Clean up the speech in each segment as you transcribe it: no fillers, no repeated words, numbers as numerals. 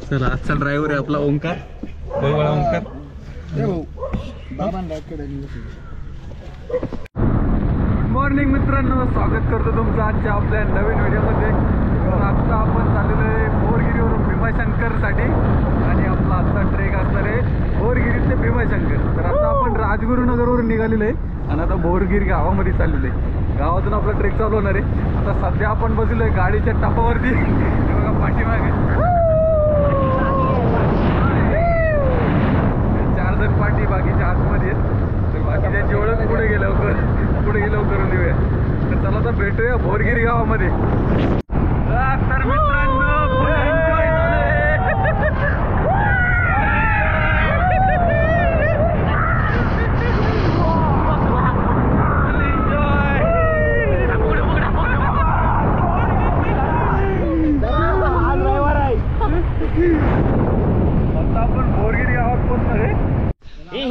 चला आजचा ड्रायव्हर आहे आपला ओंकार. ओंकार गुड मॉर्निंग मित्रांनो, स्वागत करतो तुमचं आजच्या आपल्या नवीन व्हिडिओमध्ये. तर आत्ता आपण चाललेलो आहे बोरगिरीवरून भीमाशंकरसाठी आणि आपला आजचा ट्रेक असणार आहे बोरगिरी ते भीमाशंकर. तर आता आपण राजगुरुनगरवरून निघालेलो आहे आणि आता बोरगिरी गावामध्ये चाललेलो आहे. गावातून आपला ट्रेक चालू होणार आहे. आता सध्या आपण बसलो आहे गाडीच्या टपावरती. बघा पाठीमागे 4 जण पाठी, बाकीच्या आतमध्ये आहेत. तर बाकीच्या जेवढं पुढे गेल्यावर करून देऊया. तर चला आता भेटूया बोरगिरी गावामध्ये. तर मित्रांनो फुल एन्जॉय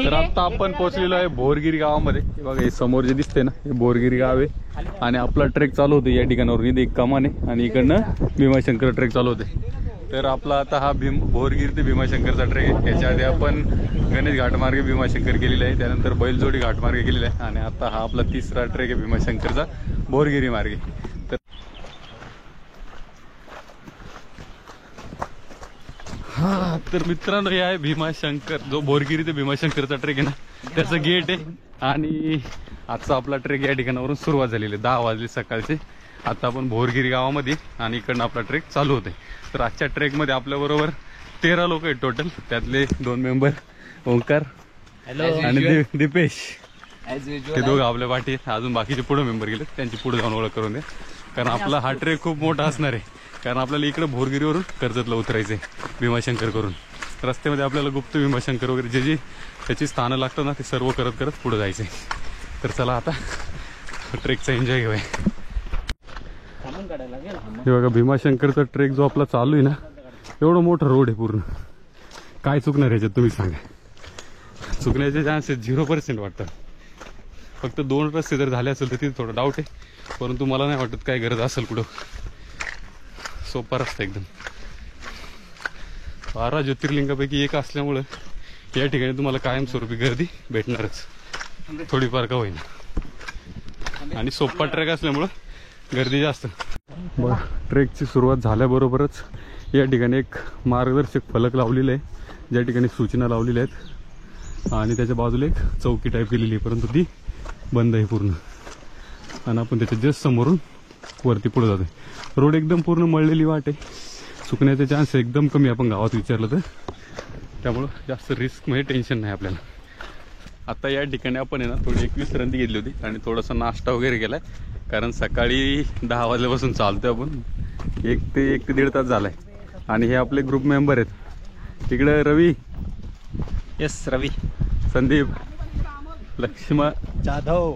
तर आता आपण पोहोचलेलो आहे बोरगिरी गावामध्ये. बघा हे समोर जे दिसते ना, हे बोरगिरी गाव आहे आणि आपला ट्रेक चालू होते या ठिकाणावरून. इथे एक कमान आहे आणि इकडनं भीमाशंकर ट्रेक चालू होते. तर आपला आता हा बोरगिरी ते भीमाशंकरचा ट्रेक आहे. याच्या आधी आपण गणेश घाटमार्गे भीमाशंकर केलेला आहे, त्यानंतर बैलजोडी घाटमार्गे केलेला आहे आणि आता हा आपला तिसरा ट्रेक आहे भीमाशंकरचा बोरगिरी मार्गे. तर मित्रांनो हे आहे भीमाशंकर, जो बोरगिरी ते भीमाशंकरचा ट्रेक आहे ना, त्याचं गेट आहे. आणि आजचा आपला ट्रेक या ठिकाणावरून सुरुवात झालेली आहे. 10 वाजले सकाळचे. आता आपण बोरगिरी गावामध्ये आणि इकडनं आपला ट्रेक चालू होते. तर आजच्या ट्रेकमध्ये आपल्याबरोबर 13 लोक आहेत टोटल. त्यातले 2 मेंबर ओंकार आणि दीपेश, हे दोघं आपल्या पाठी आहेत. अजून बाकीचे पुढे मेंबर गेले, त्यांची पुढे जाऊन ओळख करून द्या. कारण आपला हा ट्रेक खूप मोठा असणार आहे. कारण आपल्याला इकडे बोरगिरीवरून कर्जतला उतरायचंय भीमाशंकर करून. रस्त्यामध्ये आपल्याला गुप्त भीमाशंकर वगैरे जे जे त्याची स्थानं लागतात ना, ते सर्व करत करत पुढे जायचंय. तर चला आता ट्रेकचा एन्जॉय घेऊया. हे बघा भीमाशंकरचा ट्रेक जो आपला चालू आहे ना, एवढं मोठं रोड आहे पूर्ण. काय चुकणार याच्यात तुम्ही सांगा? चुकण्याचे चान्सेस 0% वाटतात. फक्त 2 रस्ते जर झाले असेल तर तिथे थोडं डाऊट आहे, परंतु मला नाही वाटत काय गरज असेल कुठं. सोपा रस्ता एकदम. 12 ज्योतिर्लिंगापैकी एक असल्यामुळं या ठिकाणी तुम्हाला कायमस्वरूपी गर्दी भेटणारच, थोडीफार का होईना. आणि सोपा ट्रेक असल्यामुळं गर्दी जास्त. बघा ट्रेकची सुरुवात झाल्याबरोबरच या ठिकाणी एक मार्गदर्शक फलक लावलेला आहे, ज्या ठिकाणी सूचना लावलेल्या आहेत. आणि त्याच्या बाजूला एक चौकी टाईप केलेली आहे, परंतु ती बंद आहे पूर्ण. आणि आपण त्याच्या जस्ट समोरून वरती पुढे जातोय. रोड एकदम पूर्ण मळलेली वाट आहे. चुकण्याचे चान्स एकदम कमी आपण गावात विचारलं तर. त्यामुळं जास्त रिस्क म्हणजे टेन्शन नाही आपल्याला. आता या ठिकाणी आपण आहे ना थोडी एक विश्रांती घेतली होती आणि थोडासा नाश्ता वगैरे केलाय. कारण सकाळी 10 वाजल्यापासून चालतोय आपण. 1 ते 1.5 तास झालाय. आणि हे आपले ग्रुप मेंबर आहेत. तिकडे रवी, यस रवी, संदीप, लक्ष्मण जाधव,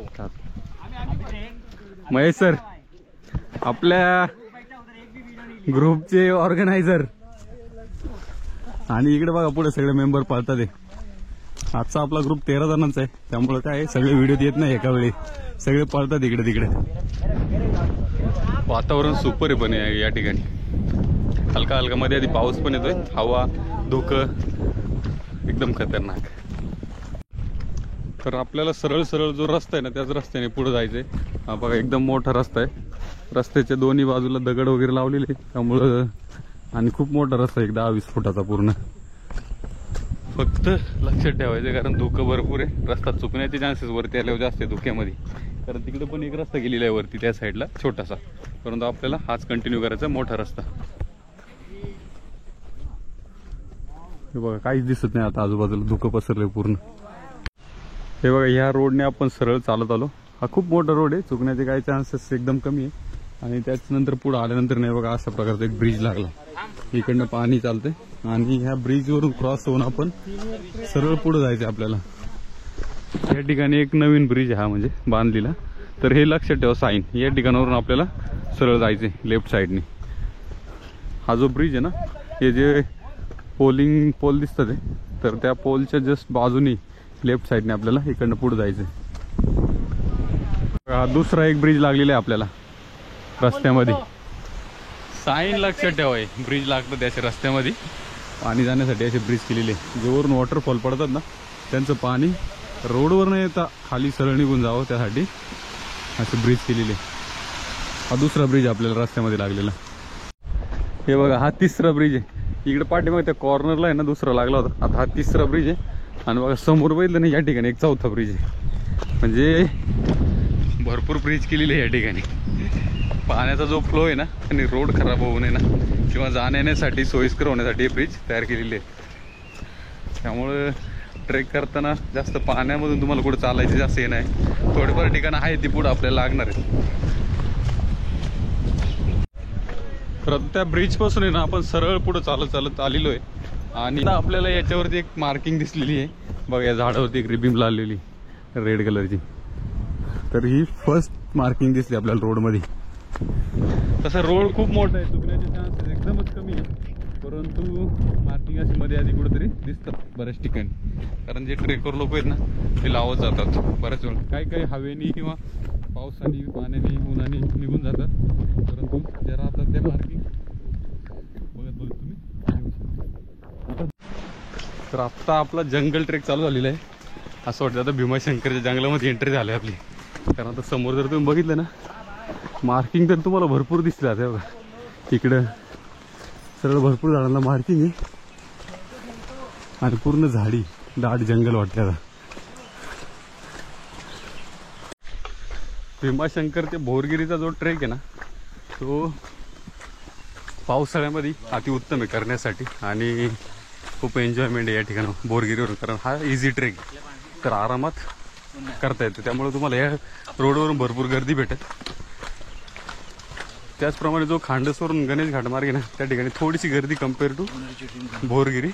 महेश सर, आपल्या ग्रुपचे ऑर्गनायझर. आणि इकडे बघा पुढे सगळे मेंबर पळतात. आजचा आपला ग्रुप 13 जणांचा आहे, त्यामुळे काय सगळे व्हिडिओ येत नाही एका वेळी, सगळे पळतात इकडे तिकडे. वातावरण सुपर आहे पण या ठिकाणी. हलका हलका मध्ये आधी पाऊस पण येतोय, हवा धुकं एकदम खतरनाक. तर आपल्याला सरळ सरळ जो रस्ता आहे ना, त्याच रस्त्याने पुढे जायचंय. हा बघा एकदम मोठा रस्ता आहे. रस्त्याच्या दोन्ही बाजूला दगड वगैरे लावलेले त्यामुळं, आणि खूप मोठा रस्ता आहे, 10-20 फुटाचा पूर्ण. फक्त लक्षात ठेवायचं कारण धुकं भरपूर आहे. रस्ता चुकण्याचे चान्सेस वरती आल्यावर जास्त आहे धुक्यामध्ये. कारण तिकडे पण एक रस्ता गेलेला आहे वरती त्या साईडला छोटासा, परंतु आपल्याला हाच कंटिन्यू करायचा मोठा रस्ता. हे बघा काहीच दिसत नाही आता आजूबाजूला, धुकं पसरलंय पूर्ण. हे बघा ह्या रोडने आपण सरळ चालत आलो. हा खूप मोठा रोड आहे, चुकण्याचे काही चान्सेस एकदम कमी आहे. आणि त्याच्यानंतर पुढे आल्यानंतर नाही बघा अशा प्रकारचा एक ब्रिज लागला. इकडनं पाणी चालतंय आणि ह्या ब्रिजवरून क्रॉस होऊन आपण सरळ पुढे जायचं आपल्याला. या ठिकाणी एक नवीन ब्रिज हा म्हणजे बांधलेला. तर हे लक्षात ठेवा साईन, या ठिकाणावरून आपल्याला सरळ जायचे लेफ्ट साईडने. हा जो ब्रिज आहे ना, हे जे पोल दिसतात आहे, तर त्या पोलच्या जस्ट बाजूनी लेफ्ट साईडने आपल्याला इकडनं पुढे जायचं. दुसरा एक ब्रिज लागलेला आहे आपल्याला रस्त्यामध्ये. साईन लक्षात ठेवाय, ब्रिज लागतं त्याच्या रस्त्यामध्ये. पाणी जाण्यासाठी असे ब्रिज केलेले, जे वरून वॉटरफॉल पडतात ना त्यांचं पाणी रोडवर न येता खाली सरळ निघून जावं त्यासाठी असे ब्रिज केलेले. हा दुसरा ब्रिज आपल्याला रस्त्यामध्ये लागलेला. हे बघा हा तिसरा ब्रिज आहे. इकडे पाठीमागे त्या कॉर्नरला आहे ना दुसरा लागला होता. आता हा तिसरा ब्रिज आहे. आणि बघा समोर बघितलं ना या ठिकाणी एक चौथा ब्रिज आहे. म्हणजे भरपूर ब्रिज केलेले आहे या ठिकाणी. पाण्याचा जो फ्लो आहे ना आणि रोड खराब होऊ नये ना किंवा जाण्यासाठी सोयीस्कर होण्यासाठी हे ब्रिज तयार केलेले आहेत. त्यामुळं ट्रेक करताना जास्त पाण्यामधून तुम्हाला कुठं चालायचे जास्त हे नाही. थोडेफार ठिकाणं आहे ती पुढं आपल्याला लागणार आहे. तर त्या ब्रिजपासून आहे ना आपण सरळ पुढं चालत आलेलो आहे. आणि आपल्याला याच्यावरती एक मार्किंग दिसलेली आहे बघा, या झाडावरती एक रिबीम लावलेली रेड कलरची. तर ही फर्स्ट मार्किंग दिसली आपल्याला रोडमध्ये. तसा रोड खूप मोठा आहे, चुकण्याचे चान्सेस एकदमच कमी आहे. परंतु मार्किंग अशी मध्ये आधी कुठेतरी दिसतात बऱ्याच ठिकाणी. कारण जे ट्रेकर लोक आहेत ना ते लावत जातात बऱ्याच वेळा. काही हवेनी किंवा पावसाने पाण्याने उन्हाने निघून जातात. परंतु जे राहतात ते मार्किंग बघत तुम्ही. तर आत्ता आपला जंगल ट्रेक चालू झालेला आहे. असं वाटतं आता भीमाशंकरच्या जंगलामध्ये एंट्री झाली आपली. कारण आता समोर जर तुम्ही बघितलं ना मार्किंग तर तुम्हाला भरपूर दिसले आता बघा. इकडं सरळ भरपूर झाडांना मार्किंग आहे आणि पूर्ण झाडी दाट जंगल वाटते. आता भीमाशंकर ते भोरगिरीचा जो ट्रेक आहे ना तो पावसाळ्यामध्ये अतिउत्तम आहे करण्यासाठी आणि खूप एन्जॉयमेंट आहे या ठिकाणी बोरगिरीवरून. कारण हा इझी ट्रेक तर आरामात करता येतो. त्यामुळे तुम्हाला या रोडवरून भरपूर गर्दी भेटेल. त्याचप्रमाणे जो खांडसवरून गणेश घाट मार्ग आहे ना त्या ठिकाणी थोडीशी गर्दी कम्पेअर टू भोरगिरी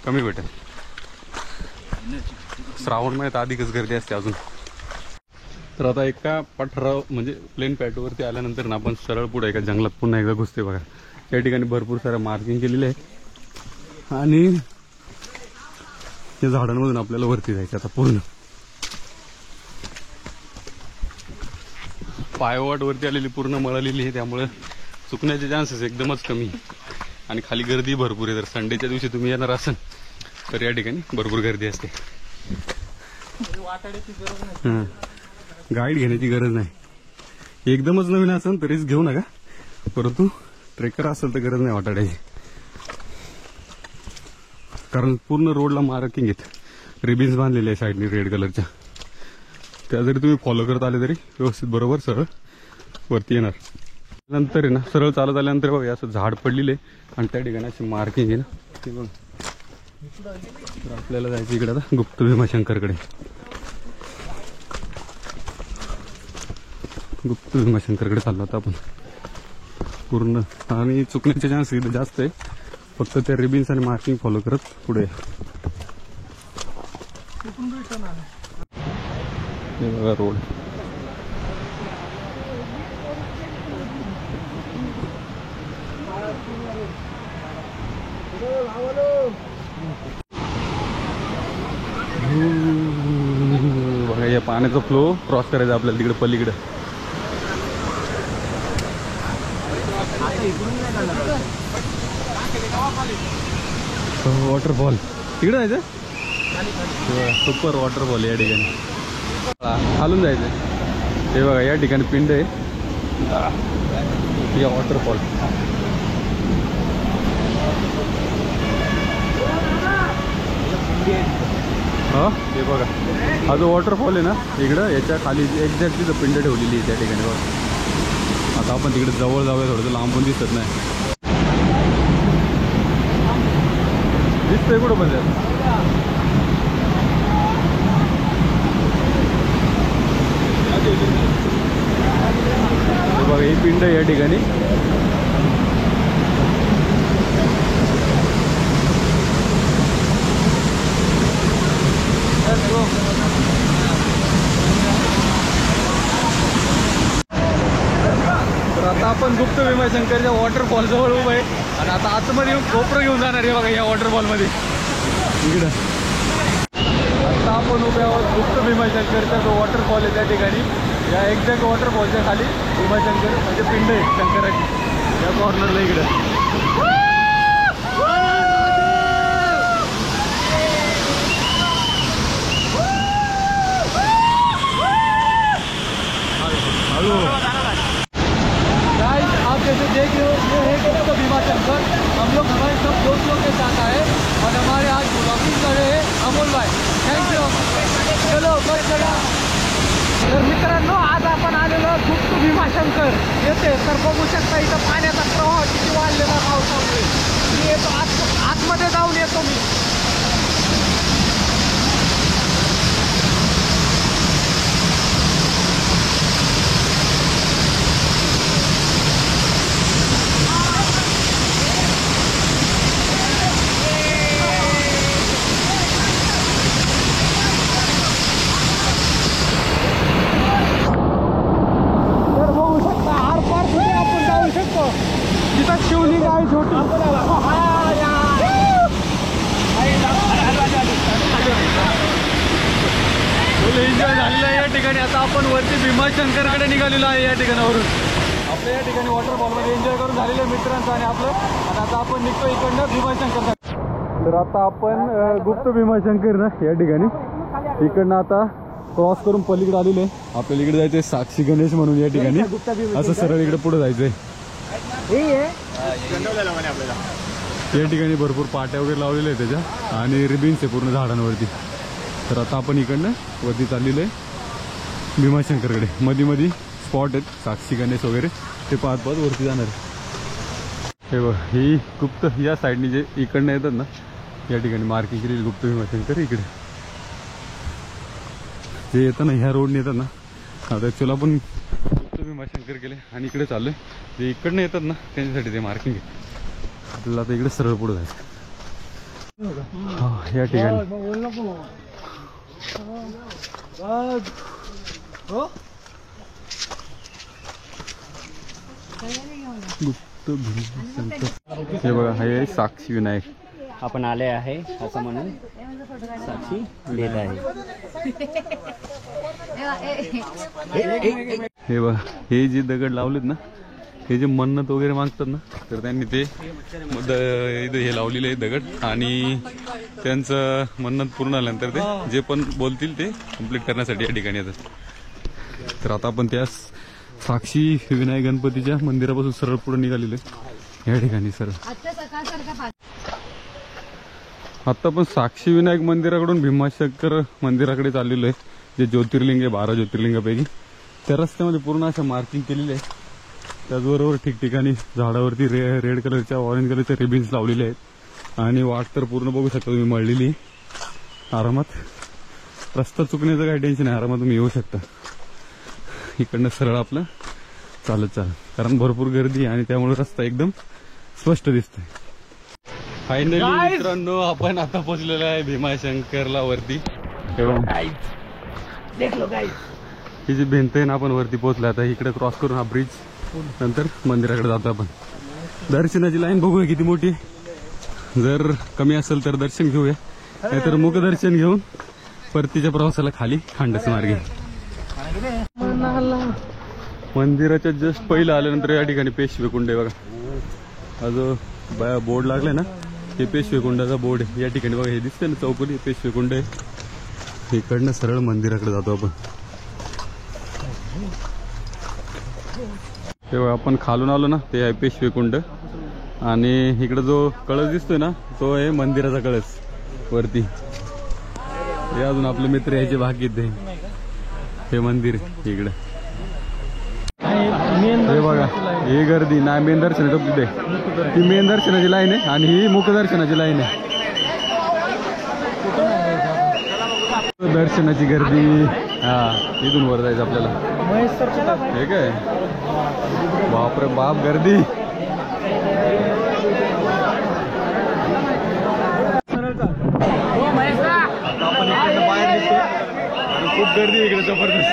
कमी भेटेल. श्रावण महिन्यात अधिकच गर्दी असते अजून. तर आता एका पठाराव म्हणजे प्लेन पॅटवरती आल्यानंतर ना आपण सरळ पुढे एका जंगलात पुन्हा एकदा घुसते बघा. त्या ठिकाणी भरपूर साऱ्या मार्किंग केलेले आहे आणि या झाडांमधून आपल्याला वरती जायचं. आता पूर्ण पायवाट वरती आलेली पूर्ण मळालेली आहे. त्यामुळे चुकण्याचे चान्सेस एकदमच कमी आणि खाली गर्दी भरपूर आहे. जर संडेच्या दिवशी तुम्ही येणार असाल तर या ठिकाणी भरपूर गर्दी असते. गाईड घेण्याची गरज नाही. एकदमच नवीन असेल तर रिस्क घेऊ नका. परंतु ट्रेकर असेल तर गरज नाही वाटाड्याची. कारण पूर्ण रोडला मार्किंग आहेत, रिबिन्स बांधलेले आहे साईडनी रेड कलरच्या. त्या जरी तुम्ही फॉलो करत आले तरी व्यवस्थित बरोबर सरळ वरती येणार. नंतर आहे ना सरळ चालत आल्यानंतर बघा असं झाड पडलेले आणि त्या ठिकाणी अशी मार्किंग आहे ना ते बघ. तर आपल्याला जायचं इकडे आता गुप्त भीमाशंकरकडे. गुप्त भीमाशंकरकडे चाललो आता आपण पूर्ण. आणि चुकण्याचे चान्स इथं जास्त आहे. फक्त त्या रिबिन्स आणि मार्किंग फॉलो करत पुढे. हे बघा रोड. बघा या पाण्याचा फ्लो क्रॉस करायचा आपल्याला तिकडे पलीकडे. वॉटरफॉल तिकडे जायचं. सुपर वॉटरफॉल या ठिकाणी खालून जायचं. हे बघा या ठिकाणी पिंड आहे या वॉटरफॉल. हा हे बघा हा जो वॉटरफॉल आहे ना इकडं याच्या खाली एक्झॅक्टली जो पिंड ठेवलेली आहे त्या ठिकाणी बघा. आता आपण तिकडे जवळ जाऊया, थोडंसं लांबून दिसत नाही. दिसतंय कुठं बघा. बघा ही पिंड या ठिकाणी. तर आता आपण गुप्त भीमाशंकरच्या वॉटरफॉल जवळ उभं आहे आणि आता आतमध्ये कोपरं घेऊन जाणार आहे बघा या वॉटरफॉलमध्ये. इकडं आता आपण उभे आहोत गुप्त भीमाशंकरचा जो वॉटरफॉल आहे त्या ठिकाणी. या एक्झॅक्ट वॉटरफॉलच्या खाली भीमाशंकर म्हणजे पिंड आहे शंकराची या कॉर्नरला. इकडं तर मित्रांनो आज आपण आलेलो गुप्त भीमाशंकर येथे. तर बघू शकता इथं पाण्याचा प्रवाह किती वाढलेला पावसामुळे. मी येतो आतमध्ये जाऊन येतो मी. शिवलिंग आहे छोटी. एन्जॉय झालेला आहे या ठिकाणी. आता आपण वरती भीमाशंकरकडे निघालेलो आहे. या ठिकाणावरून आपल्या या ठिकाणी वॉटरफॉलमध्ये एन्जॉय करून झालेलं आहे मित्रांचं आणि आपलं. आणि आता आपण निघतो इकडनं भीमाशंकर. तर आता आपण गुप्त भीमाशंकर ना या ठिकाणी इकडनं आता क्रॉस करून पलीकडे आलेलो आहे. आपल्याला इकडे जायचंय साक्षी गणेश म्हणून या ठिकाणी. असं सरळ इकडे पुढे जायचंय. या ठिकाणी भरपूर पाट्या वगैरे लावलेल्या आहेत त्याच्या आणि रिबिन्स आहे पूर्ण झाडांवरती. तर आता आपण इकडनं वरती चाललेलो आहे भीमाशंकरकडे. मध्ये मध्ये स्पॉट आहेत साक्षी गणेश वगैरे, ते पाहत पाहत वरती जाणार. हे बघ ही गुप्त या साईडनी जे इकडनं येतात ना या ठिकाणी मार्किंग केलेली गुप्त भीमाशंकर. इकडे जे येतं ना ह्या रोडने येतात ना. आता ॲक्च्युअली आपण गुप्त भीमाशंकर केले आणि इकडे चाललोय. जे इकडनं येतात ना त्यांच्यासाठी ते मार्किंग आहे. आपल्याला आता इकडे सरळ पुढे जायचं. हा या ठिकाणी गुप्त भीमाशंकर. हे बघा हे आहे साक्षी विनायक. आपण आले आहे असं म्हणून साक्षी लिहित आहे. हे बघा हे जे दगड लावलेत ना हे जे मन्नत वगैरे मागतात ना तर त्यांनी ते हे लावलेले आहे दगड. आणि त्यांचं मन्नत पूर्ण झाल्यानंतर ते जे पण बोलतील ते कम्प्लीट करण्यासाठी या ठिकाणी येतात. तर आता आपण त्या साक्षी विनायक गणपतीच्या मंदिरापासून सरळ पुढे निघालेले या ठिकाणी सरळ. आता आपण साक्षी विनायक मंदिराकडून भीमाशंकर मंदिराकडे चाललेलो आहे. जे ज्योतिर्लिंग आहे 12 ज्योतिर्लिंगापैकी. त्या रस्त्यामध्ये पूर्ण अशा मार्किंग केलेले आहे. त्याचबरोबर ठिकठिकाणी झाडावरती रेड कलरच्या ऑरेंज कलरच्या रिबिन्स लावलेले आहेत. आणि वाट तर पूर्ण बघू शकता तुम्ही मळलेली. आरामात रस्ता चुकण्याचं काही टेन्शन नाही. आरामात तुम्ही येऊ शकता. इकडनं सरळ आपलं चालत कारण भरपूर गर्दी आणि त्यामुळे रस्ता एकदम स्पष्ट दिसतोय. फायनली मित्रांनो आपण आता पोहोचलेलो आहे भीमाशंकरला वरती. ही जी भिंत आहे ना आपण वरती पोहोचलो. आता इकडे क्रॉस करून हा ब्रिज नंतर मंदिराकडे जातो आपण. दर्शनाची लाईन बघूया किती मोठी. जर कमी असेल तर दर्शन घेऊया, नाहीतर मुखदर्शन घेऊन परतीच्या प्रवासाला खाली खांडस मार्गे. मंदिराच्या जस्ट पहिलं आल्यानंतर या ठिकाणी पेशवे कुंड आहे बघा. हा जो बोर्ड लागलाय ना हे पेशवे कुंडाचा बोर्ड आहे. या ठिकाणी बघा हे दिसतंय ना चौकोनी पेशवे कुंड आहे. इकडनं सरळ मंदिराकडे जातो आपण. तेव्हा आपण खालून आलो ना ते आहे पेशवे कुंड. आणि इकडे जो कळस दिसतोय ना तो आहे मंदिराचा कळस वरती. हे अजून आपले मित्र यायचे भाग्येत हे मंदिर इकडे. हे बघा ही गर्दी ना मेन दर्शन तिथे. ही मेन दर्शनाची लाईन आहे आणि ही मुखदर्शनाची लाईन आहे. दर्शनाची गर्दी. हा इथून वर जायचं आपल्याला. हे काय बापरे बाप गर्दी. आपण इकडे बाहेर निघतो आणि खूप गर्दी इकडे जबरदस्त.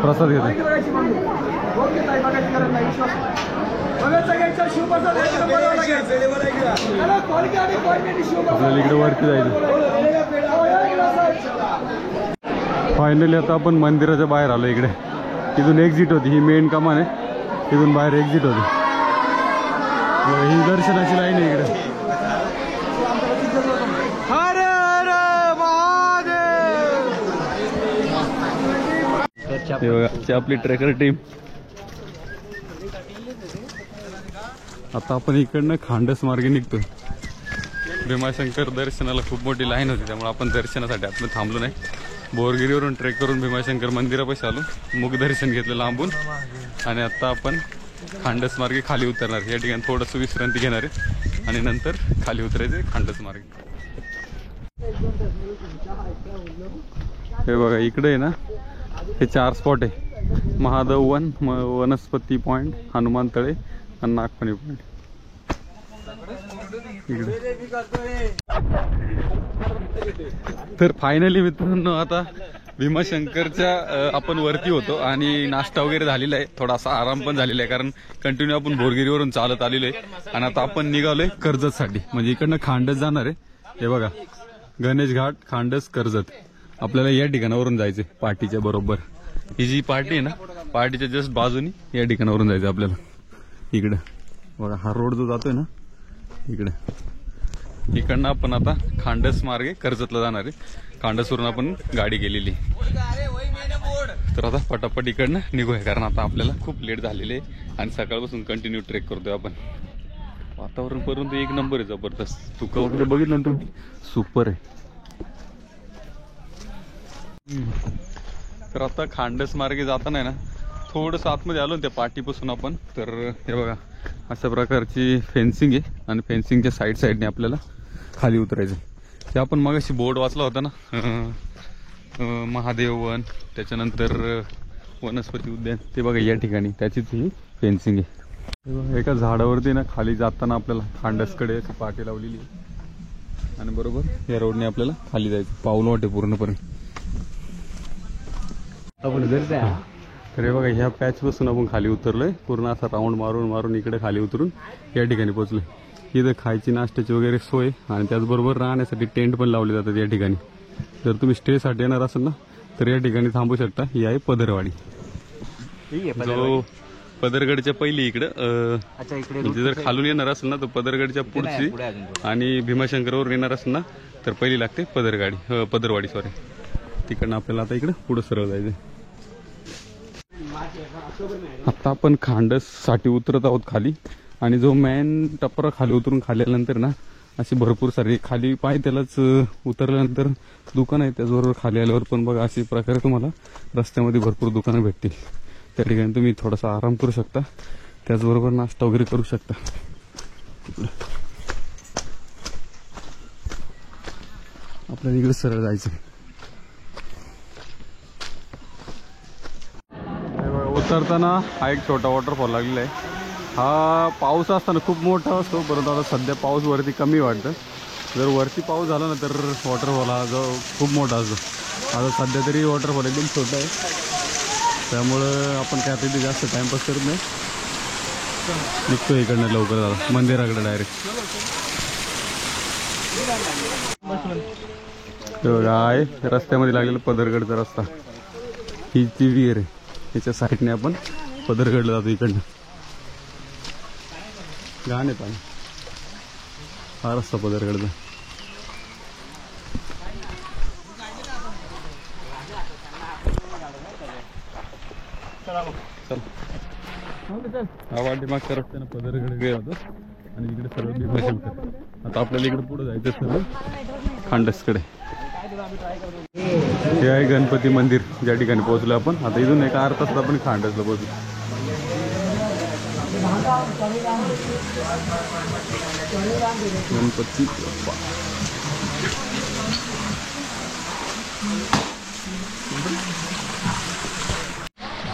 प्रसाद घेतो. आपल्याला इकडे वरती जायचं. फायनली आता आपण मंदिराच्या बाहेर आलो. इकडे इथून एक्झिट होती. ही मेन कमान आहे. इथून बाहेर एक्झिट होती. ही दर्शनाची लाईन आहे इकडे. हे बघा आपली ट्रेकर टीम. आता आपण इकडनं खांडस मार्गे निघतोय. भीमाशंकर दर्शनाला खूप मोठी लाईन होती, त्यामुळे आपण दर्शनासाठी आतमध्ये थांबलो नाही. बोरगिरीवरून ट्रेक करून भीमाशंकर मंदिरापाशी आलो, मुख दर्शन घेतलं लांबून आणि आता आपण खांडस मार्गे खाली उतरणार. या ठिकाणी थोडंसं विश्रांती घेणार आहे आणि नंतर खाली उतरायचे खांडस मार्गे. हे बघा इकडे आहे ना, हे 4 स्पॉट आहे. महादेव वन, वनस्पती पॉइंट, हनुमान तळे आणि नागपणी पॉइंट. तर फायनली मित्रांनो आता भीमाशंकरच्या आपण वरती होतो आणि नाश्ता वगैरे झालेला आहे, थोडासा आराम पण झालेला आहे कारण कंटिन्यू आपण बोरगिरीवरून चालत आलेलो आहे. आणि आता आपण निघालोय कर्जतसाठी, म्हणजे इकडनं खांडस जाणार आहे. हे बघा गणेश घाट, खांडस, कर्जत. आपल्याला या ठिकाणावरून जायचे पार्टीच्या बरोबर. ही जी पार्टी आहे ना, पार्टीच्या जस्ट बाजूनी या ठिकाणावरून जायचं आपल्याला. इकडं बघा हा रोड जो जातोय ना इकडे, इकडनं आपण आता खांडस मार्गे कर्जतला जाणार आहे. खांडसवरून आपण गाडी गेलेली. तर आता पटापट इकडनं निघूया कारण आता आपल्याला खूप लेट झालेले आहे आणि सकाळपासून कंटिन्यू ट्रेक करतोय आपण. वातावरण पर्यंत एक नंबर आहे, जबरदस्त. तुका वगैरे बघितलं ना तुम्ही, सुपर आहे. तर आता खांडस मार्गे जाताना ना थोडंसं आतमध्ये आलो त्या पार्टीपासून आपण. तर हे बघा अशा प्रकारची फेन्सिंग आहे आणि फेन्सिंगच्या साईडने आपल्याला खाली उतरायचं. ते आपण मगाशी बोर्ड वाचला होता ना, महादेव वन, त्याच्यानंतर वनस्पती उद्यान, ते बघा या ठिकाणी त्याचीच ही फेन्सिंग आहे. एका झाडावरती ना खाली जाताना आपल्याला खांडसकडे अशी पाटी लावलेली आहे आणि बरोबर या रोडने आपल्याला खाली जायचं. पाऊल वाटे पूर्णपणे आपण तर हे बघा ह्या पॅच पासून आपण खाली उतरलोय. पूर्ण असा राऊंड मारून इकडे खाली उतरून या ठिकाणी पोहोचलोय. इथं खायची नाश्त्याची वगैरे सोय आणि त्याचबरोबर राहण्यासाठी टेंट पण लावले जातात या ठिकाणी. जर तुम्ही स्टेसाठी येणार असाल ना तर या ठिकाणी थांबू शकता. ही आहे पदरवाडी, जो पदरगडच्या पहिली इकडं. म्हणजे जर खालून येणार असेल ना तर पदरगडच्या पुढची, आणि भीमाशंकरवरून येणार असेल ना तर पहिली लागते पदरवाडी सॉरी. तिकडनं आपल्याला आता इकडं पुढं सरळ जायचं. आता आपण खांडस साठी उतरत आहोत खाली, आणि जो मेन टप्पा खाली उतरून खाली आल्यानंतर ना अशी भरपूर सारी खाली पाय त्यालाच उतरल्यानंतर दुकान आहे. त्याचबरोबर खाली आल्यावर पण बघा अशी प्रकारे तुम्हाला रस्त्यामध्ये भरपूर दुकानं भेटतील. त्या ठिकाणी तुम्ही थोडासा आराम करू शकता, त्याचबरोबर नाश्ता वगैरे करू शकता. आपल्याला इकडे सरळ जायचं. उतरताना हा एक छोटा वॉटरफॉल लागलेला आहे. हा पाऊस असताना खूप मोठा असतो, परंतु आता सध्या पाऊस वरती कमी वाटतं. जर वरती पाऊस झाला ना तर वॉटरफॉल हा जो खूप मोठा असतो. आता सध्या तरी वॉटरफॉल एकदम छोटा आहे, त्यामुळं आपण काय तिथे जास्त टाइमपास करत नाही. निघतो इकडनं लवकर झाला मंदिराकडे डायरेक्ट. आहे रस्त्यामध्ये लागलेला पदरगडचा रस्ता, ही ती विहीर आहे. याच्या साईडने आपण पदरगडला जातो. इकडनं घाण आहे पाणी. हा रस्ता पदरगडचा. हा वाटेमागच्या रस्त्यानं पदरगड गेला होता आणि इकडे सर्व भीमाशंकर. आता आपल्याला इकडे पुढे जायचं सर्व खांडसकडे. हे आहे गणपती मंदिर, ज्या ठिकाणी पोहोचलो आपण. आता इथून एका अर्धा तासात आपण खांडसला पोहोचलो. गणपती बाप्पा.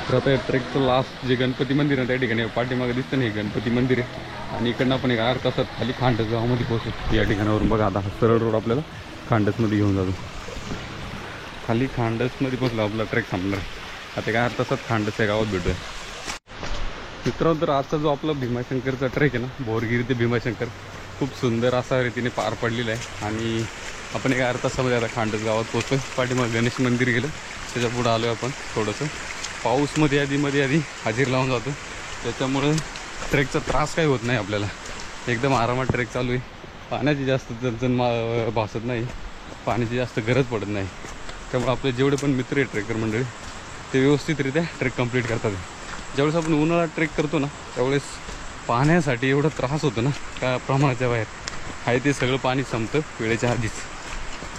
तर आता ट्रेकचं लास्ट जे गणपती मंदिर आहे त्या ठिकाणी पाठीमागे दिसतं नाही गणपती मंदिर आहे. आणि इकडनं आपण एक अर्धा तासात खाली खांडस गावामध्ये पोहोचतो. या ठिकाणावरून बघा आता सरळ रोड आपल्याला खांडसमध्ये घेऊन जातो. खाली खांडसमध्ये पोहोचलो, आपला ट्रेक थांबणार. आता काय अर्धा तासात खांडस या गावात भेटूया. मित्रांनो, तर आजचा जो आपला भीमाशंकरचा ट्रेक आहे ना, बोरगिरी ते भीमाशंकर, खूप सुंदर असा रीतीने पार पडलेला आहे. आणि आपण एक अर्धा तासामध्ये आता खांडस गावात पोहोचतोय. पाठीमागे गणेश मंदिर गेलं, त्याच्या पुढं आलो आहे आपण. थोडंसं पाऊसमध्ये आधी हजेरी लावून जातो, त्याच्यामुळं ट्रेकचा त्रास काही होत नाही आपल्याला. एकदम आरामात ट्रेक चालू आहे. पाण्याची जास्त चणचण भासत नाही, पाण्याची जास्त गरज पडत नाही. त्यामुळे आपले जेवढे पण मित्र आहे ट्रेकर मंडळी, ते व्यवस्थितरित्या ट्रेक कंप्लीट करतात. ज्यावेळेस आपण उन्हाळ्यात ट्रेक करतो ना, त्यावेळेस पाण्यासाठी एवढा त्रास होतो ना का प्रमाणाच्या बाहेर. आहे ते सगळं पाणी संपतं वेळेच्या आधीच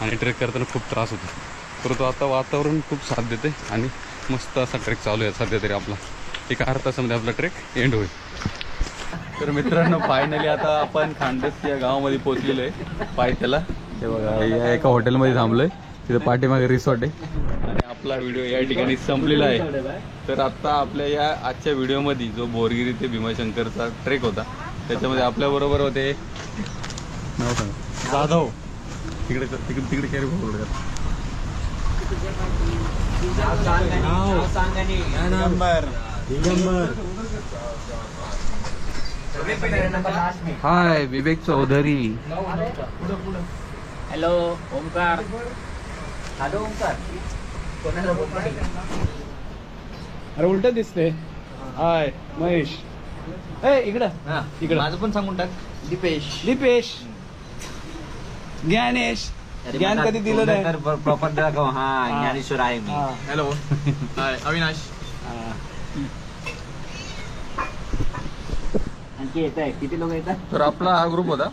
आणि ट्रेक करताना खूप त्रास होतो. परंतु आता वातावरण खूप साथ देते आणि मस्त असा ट्रेक चालू आहे सध्या तरी. आपला एक अर्धा तासामध्ये आपला ट्रेक एंड होईल. तर मित्रांनो फायनली आता आपण खांडस या गावामध्ये पोहोचलेलो आहे. पाय त्याला हे बघा या एका हॉटेलमध्ये थांबलोय. तिथं पाठीमागे रिसॉर्ट आहे आणि आपला व्हिडिओ या ठिकाणी संपलेला आहे. तर आता आपल्या या आजच्या व्हिडिओमध्ये जो बोरगिरी ते भीमाशंकरचा ट्रेक होता त्याच्यामध्ये आपल्या बरोबर होते नाव सांग जाधव. तिकडे तिकडे तिकडे कॅरी फोटो हाय विवेक चौधरी. हॅलो ओमकार. हॅलो ओमकार. अरे उलट दिसते. हाय महेश. इकडं इकडं माझं पण सांगून टाक. दीपेश ज्ञानेश. ज्ञान कधी दिलं नाही. प्रॉपर दाखव. हा ज्ञानेश्वर आहे मी. Hello hi Avinash. आणखी येत आहे. किती लोक येतात? तर आपला हा ग्रुप होता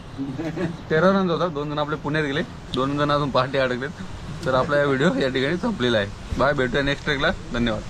13 जण होता. 2 जण आपले पुण्यात गेले. 2 जण अजून पहाटे अडकलेत. तर आपला हा व्हिडिओ या ठिकाणी संपलेला आहे. बाय भेटूया नेक्स्ट ट्रेकला. धन्यवाद.